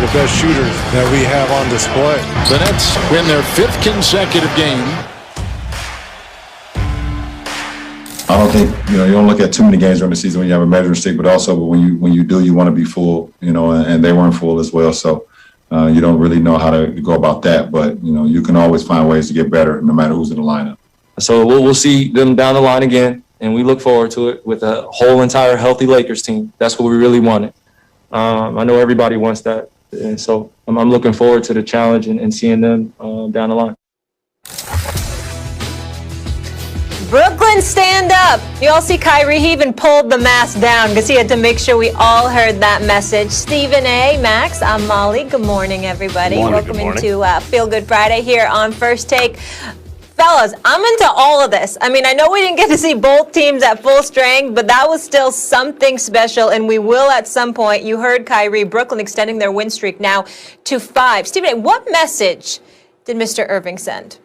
the best shooters that we have on display. The Nets win their 5th consecutive game. I don't think, you don't look at too many games during the season when you have a measuring stick, but also when you do, you want to be full, and they weren't full as well. So you don't really know how to go about that. But, you can always find ways to get better no matter who's in the lineup. So we'll see them down the line again, and we look forward to it with a whole entire healthy Lakers team. That's what we really wanted. I know everybody wants that, and so I'm looking forward to the challenge and seeing them down the line. Brooklyn, stand up. You all see Kyrie, he even pulled the mask down because he had to make sure we all heard that message. Stephen A., Max, I'm Molly. Good morning, everybody. Welcome into Feel Good Friday here on First Take. Fellas, I'm into all of this. I mean, I know we didn't get to see both teams at full strength, but that was still something special, and we will at some point. You heard Kyrie, Brooklyn extending their win streak now to 5. Stephen A., what message did Mr. Irving send?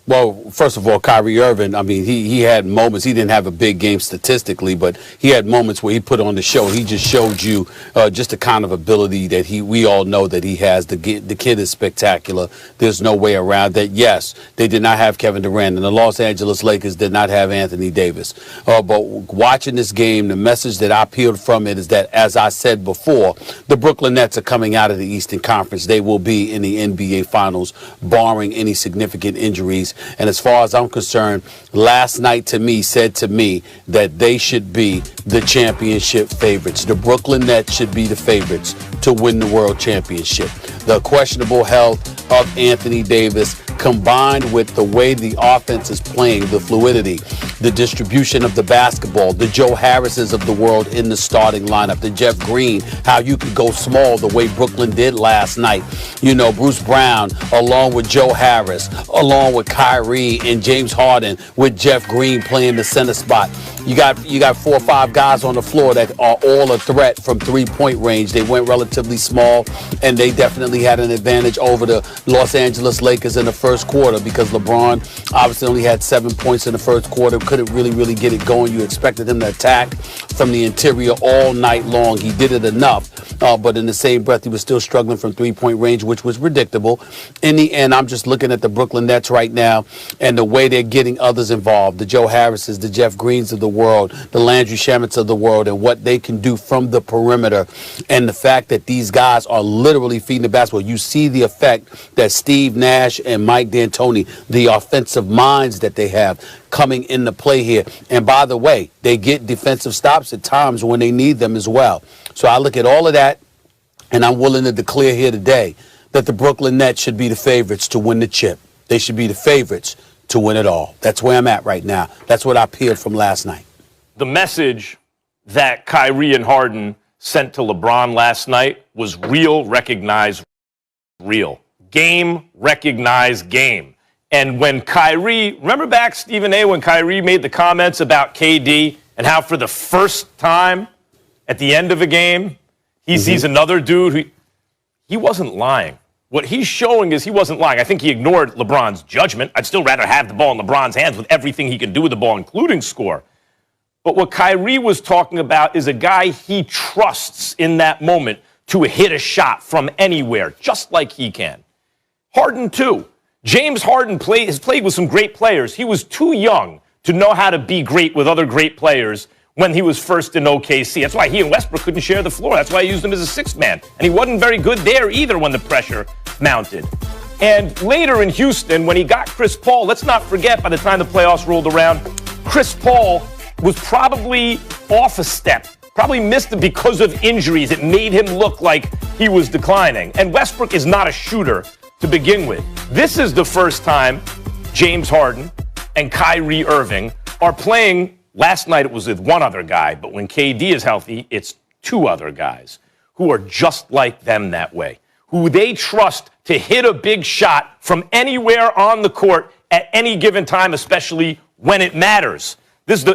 Well, first of all, Kyrie Irving, I mean, he had moments. He didn't have a big game statistically, but he had moments where he put on the show. He just showed you just the kind of ability that we all know that he has. The kid is spectacular. There's no way around that. Yes, they did not have Kevin Durant, and the Los Angeles Lakers did not have Anthony Davis. But watching this game, the message that I peeled from it is that, as I said before, the Brooklyn Nets are coming out of the Eastern Conference. They will be in the NBA Finals, barring any significant injuries. And as far as I'm concerned, last night to me said to me that they should be the championship favorites. The Brooklyn Nets should be the favorites to win the world championship. The questionable health of Anthony Davis, combined with the way the offense is playing, the fluidity, the distribution of the basketball, the Joe Harrises of the world in the starting lineup, the Jeff Green, how you could go small the way Brooklyn did last night. Bruce Brown, along with Joe Harris, along with Kyrie and James Harden, with Jeff Green playing the center spot. You got 4 or 5 guys on the floor that are all a threat from three-point range. They went relatively small, and they definitely had an advantage over the Los Angeles Lakers in the first quarter because LeBron obviously only had 7 points in the first quarter, couldn't really get it going. You expected him to attack from the interior all night long. He did it enough, but in the same breath, he was still struggling from three-point range, which was predictable. In the end, I'm just looking at the Brooklyn Nets right now and the way they're getting others involved, the Joe Harrises, the Jeff Greens of the world, the Landry Shamits of the world, and what they can do from the perimeter, and the fact that these guys are literally feeding the basketball. You see the effect that Steve Nash and Mike D'Antoni, the offensive minds that they have, coming into play here. And by the way, they get defensive stops at times when they need them as well. So I look at all of that, and I'm willing to declare here today that the Brooklyn Nets should be the favorites to win the chip. They should be the favorites to win it all. That's where I'm at right now. That's what I peeled from last night. The message that Kyrie and Harden sent to LeBron last night was real, recognize real. Game, recognize game. And when Kyrie, remember back, Stephen A., when Kyrie made the comments about KD and how for the first time at the end of a game, he sees another dude who, he wasn't lying. What he's showing is he wasn't lying. I think he ignored LeBron's judgment. I'd still rather have the ball in LeBron's hands with everything he can do with the ball, including score. But what Kyrie was talking about is a guy he trusts in that moment to hit a shot from anywhere, just like he can. Harden, too. James Harden has played with some great players. He was too young to know how to be great with other great players when he was first in OKC. That's why he and Westbrook couldn't share the floor. That's why he used him as a sixth man. And he wasn't very good there either when the pressure mounted. And later in Houston, when he got Chris Paul, let's not forget, by the time the playoffs rolled around, Chris Paul was probably off a step, probably missed it because of injuries. It made him look like he was declining. And Westbrook is not a shooter to begin with. This is the first time James Harden and Kyrie Irving are playing. Last night it was with one other guy, but when KD is healthy, it's 2 other guys who are just like them that way, who they trust to hit a big shot from anywhere on the court at any given time, especially when it matters.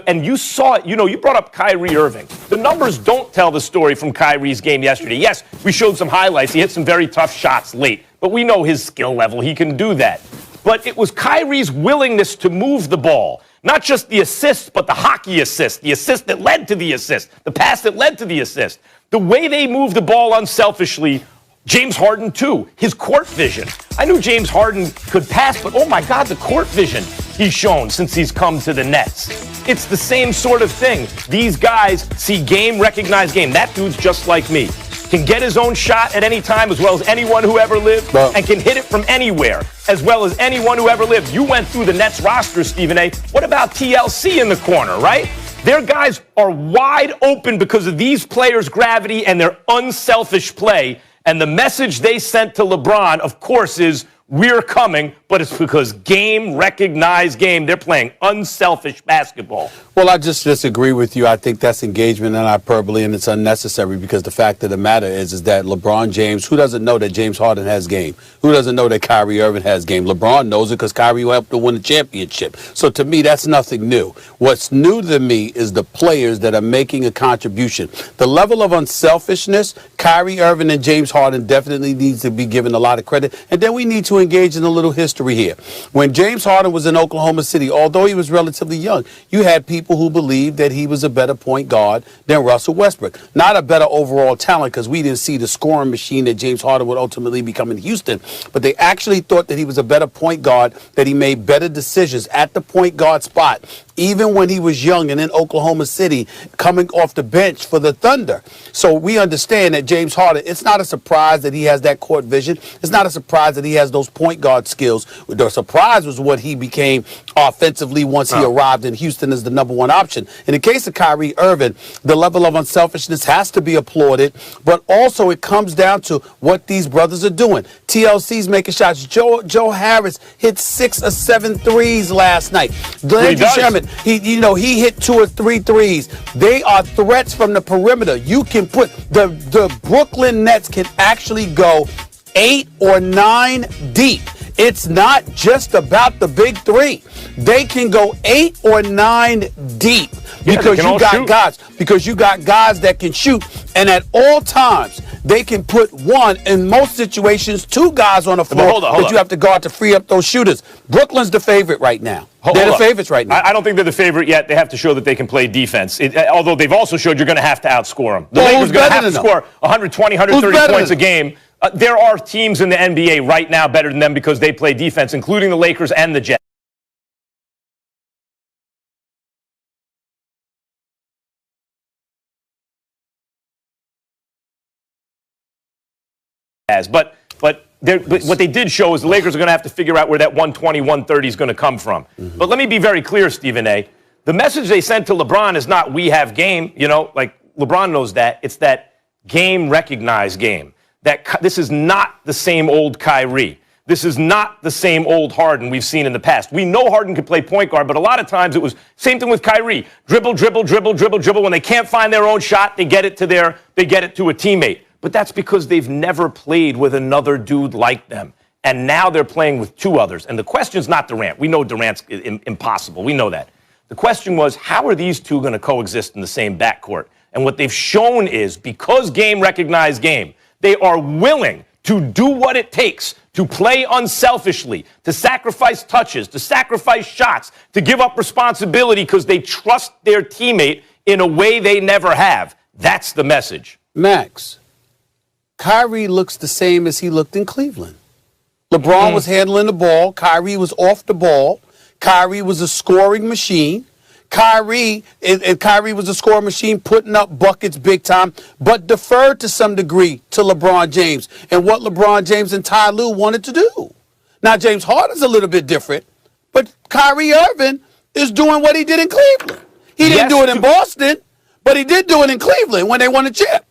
And you saw it, you brought up Kyrie Irving. The numbers don't tell the story from Kyrie's game yesterday. Yes, we showed some highlights. He hit some very tough shots late, but we know his skill level. He can do that. But it was Kyrie's willingness to move the ball, Not just the assist, but the hockey assist, the assist that led to the assist, the pass that led to the assist. The way they move the ball unselfishly, James Harden too, his court vision. I knew James Harden could pass, but oh my God, the court vision he's shown since he's come to the Nets. It's the same sort of thing. These guys see game, recognize game. That dude's just like me. Can get his own shot at any time as well as anyone who ever lived, and can hit it from anywhere as well as anyone who ever lived. You went through the Nets roster, Stephen A. What about TLC in the corner, right? Their guys are wide open because of these players' gravity and their unselfish play. And the message they sent to LeBron, of course, is we're coming, but it's because game, recognize game. They're playing unselfish basketball. Well, I just disagree with you. I think that's engagement and hyperbole, and it's unnecessary because the fact of the matter is that LeBron James, who doesn't know that James Harden has game? Who doesn't know that Kyrie Irving has game? LeBron knows it because Kyrie helped to win the championship. So to me, that's nothing new. What's new to me is the players that are making a contribution. The level of unselfishness, Kyrie Irving and James Harden definitely needs to be given a lot of credit. And then we need to engage in a little history here. When James Harden was in Oklahoma City, although he was relatively young, you had people who believed that he was a better point guard than Russell Westbrook. Not a better overall talent because we didn't see the scoring machine that James Harden would ultimately become in Houston, but they actually thought that he was a better point guard, that he made better decisions at the point guard spot, even when he was young and in Oklahoma City coming off the bench for the Thunder. So we understand that James Harden, it's not a surprise that he has that court vision. It's not a surprise that he has those point guard skills. The surprise was what he became offensively once he arrived in Houston as the number one option. In the case of Kyrie Irving, the level of unselfishness has to be applauded, but also it comes down to what these brothers are doing. TLC's making shots. Joe Harris hit 6 or 7 threes last night. Landry Shamet, he hit 2 or 3 threes. They are threats from the perimeter. You can put the Brooklyn Nets can actually go 8 or 9 deep. It's not just about the big three. They can go 8 or 9 deep because you got guys that can shoot, and at all times they can put one, in most situations, 2 guys on the floor that you have to guard to free up those shooters. Brooklyn's the favorite right now. They're the favorites right now. I don't think they're the favorite yet. They have to show that they can play defense. Although they've also showed you're going to have to outscore them. The Lakers are going to have to score 120, 130 points a game. There are teams in the NBA right now better than them because they play defense, including the Lakers and the Jets. But what they did show is the Lakers are going to have to figure out where that 120, 130 is going to come from. Mm-hmm. But let me be very clear, Stephen A. The message they sent to LeBron is not we have game. Like LeBron knows that. It's that game, recognize game. This is not the same old Kyrie. This is not the same old Harden we've seen in the past. We know Harden could play point guard, but a lot of times it was same thing with Kyrie. Dribble, dribble, dribble, dribble, dribble. When they can't find their own shot, they get it to a teammate. But that's because they've never played with another dude like them. And now they're playing with 2 others. And the question's not Durant. We know Durant's impossible. We know that. The question was, how are these 2 going to coexist in the same backcourt? And what they've shown is, because game recognized game, they are willing to do what it takes to play unselfishly, to sacrifice touches, to sacrifice shots, to give up responsibility because they trust their teammate in a way they never have. That's the message. Max, Kyrie looks the same as he looked in Cleveland. LeBron was handling the ball. Kyrie was off the ball. Kyrie was a scoring machine. Kyrie was a scoring machine, putting up buckets big time, but deferred to some degree to LeBron James and what LeBron James and Ty Lue wanted to do. Now, James Harden's a little bit different, but Kyrie Irving is doing what he did in Cleveland. He didn't do it in Boston, but he did do it in Cleveland when they won a chip.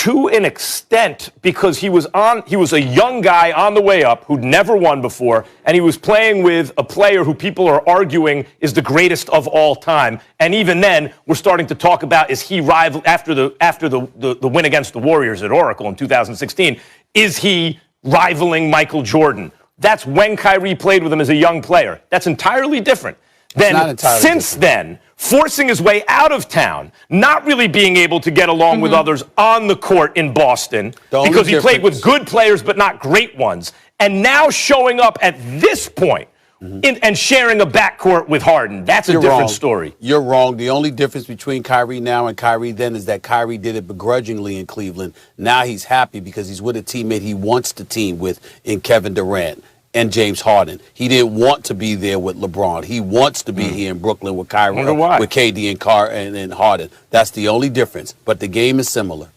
To an extent, because he was a young guy on the way up who'd never won before, and he was playing with a player who people are arguing is the greatest of all time. And even then, we're starting to talk about, is he rival after the win against the Warriors at Oracle in 2016? Is he rivaling Michael Jordan? That's when Kyrie played with him as a young player. That's entirely different. Then, forcing his way out of town, not really being able to get along with others on the court in Boston because he played with good players but not great ones, and now showing up at this point and sharing a backcourt with Harden. That's a You're different wrong. story. You're wrong. The only difference between Kyrie now and Kyrie then is that Kyrie did it begrudgingly in Cleveland. Now he's happy because he's with a teammate he wants to team with in Kevin Durant and James Harden. He didn't want to be there with LeBron. He wants to be here in Brooklyn with Kyrie, with KD and Harden. That's the only difference. But the game is similar.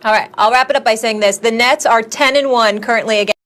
All right, I'll wrap it up by saying this. The Nets are 10-1 currently against